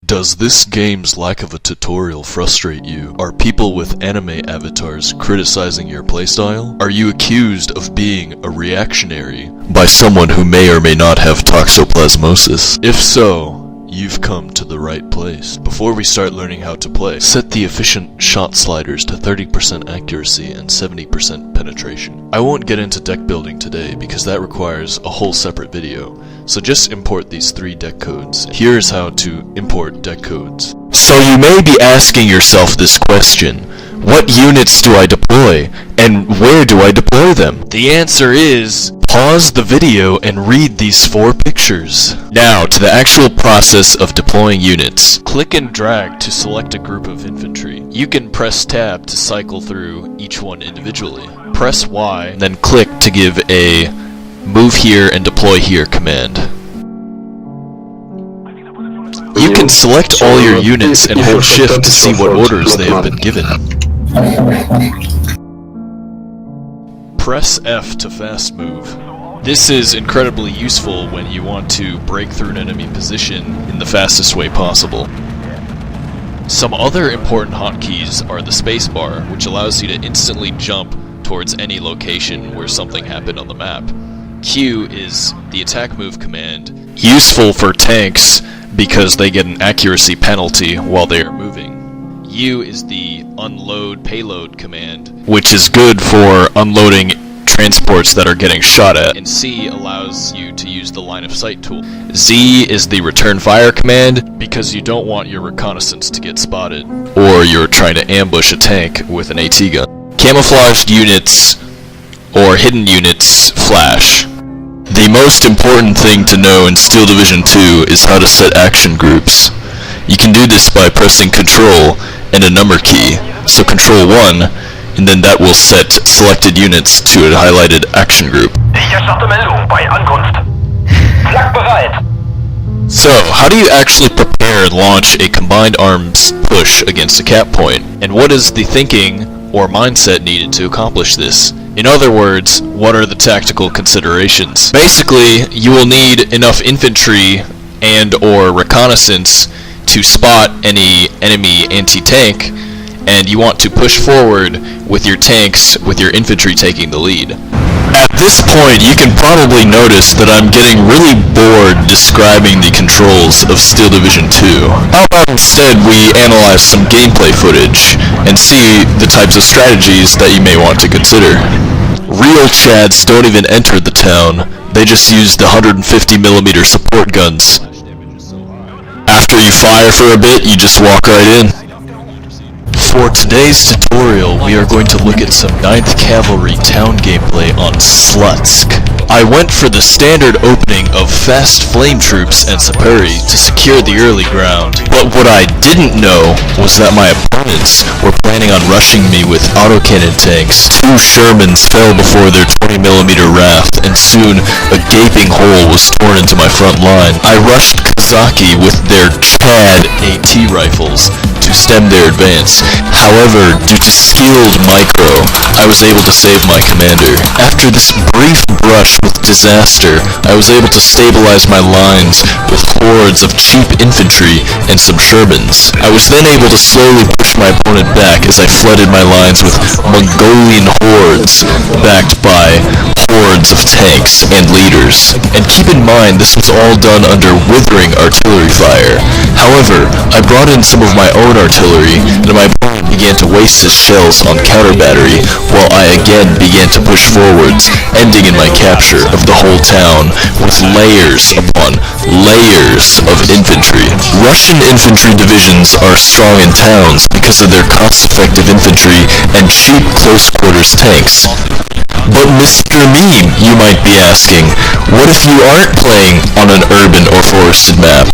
Does this game's lack of a tutorial frustrate you? Are people with anime avatars criticizing your playstyle? Are you accused of being a reactionary by someone who may or may not have toxoplasmosis? If so, you've come to the right place. Before we start learning how to play, set the efficient shot sliders to 30% accuracy and 70% penetration. I won't get into deck building today because that requires a whole separate video, so just import these 3 deck codes. Here's how to import deck codes. So you may be asking yourself this question: what units do I deploy, and where do I deploy them? The answer is, pause the video and read these 4 pictures. Now, to the actual process of deploying units. Click and drag to select a group of infantry. You can press tab to cycle through each one individually. Press Y, then click to give a move here and deploy here command. You can select all your units and hold shift to see what orders they have been given. Press F to fast move. This is incredibly useful when you want to break through an enemy position in the fastest way possible. Some other important hotkeys are the spacebar, which allows you to instantly jump towards any location where something happened on the map. Q is the attack move command, useful for tanks because they get an accuracy penalty while they are moving. U is the unload payload command, which is good for unloading transports that are getting shot at. And C allows you to use the line of sight tool. Z is the return fire command, because you don't want your reconnaissance to get spotted, or you're trying to ambush a tank with an AT gun. Camouflaged units, or hidden units, flash. The most important thing to know in Steel Division 2 is how to set action groups. You can do this by pressing Ctrl and a number key, so Ctrl 1, and then that will set selected units to a highlighted action group. So, how do you actually prepare and launch a combined arms push against a cap point? And what is the thinking or mindset needed to accomplish this? In other words, what are the tactical considerations? Basically, you will need enough infantry and or reconnaissance to spot any enemy anti-tank, and you want to push forward with your tanks with your infantry taking the lead. At this point, you can probably notice that I'm getting really bored describing the controls of Steel Division 2. How about instead we analyze some gameplay footage and see the types of strategies that you may want to consider. Real Chads don't even enter the town, they just use the 150mm support guns. After you fire for a bit, you just walk right in. For today's tutorial, we are going to look at some 9th Cavalry town gameplay on Slutsk. I went for the standard opening of fast flame troops and Saperi to secure the early ground, but what I didn't know was that my opponents were planning on rushing me with autocannon tanks. 2 Shermans fell before their 20mm raft, and soon a gaping hole was torn into my front line. I rushed Kazaki with their Chad AT rifles to stem their advance. However, due to skilled micro, I was able to save my commander. After this brief brush with disaster, I was able to stabilize my lines with hordes of cheap infantry and some Shermans. I was then able to slowly push my opponent back as I flooded my lines with Mongolian hordes, backed by hordes of tanks and leaders. And keep in mind, this was all done under withering artillery fire. However, I brought in some of my own artillery, and my opponent began to waste his shells on counter battery, while I again began to push forwards, ending in my capture of the whole town with layers upon layers of infantry. Russian infantry divisions are strong in towns because of their cost-effective infantry and cheap close-quarters tanks. But Mr. Meme, you might be asking, what if you aren't playing on an urban or forested map?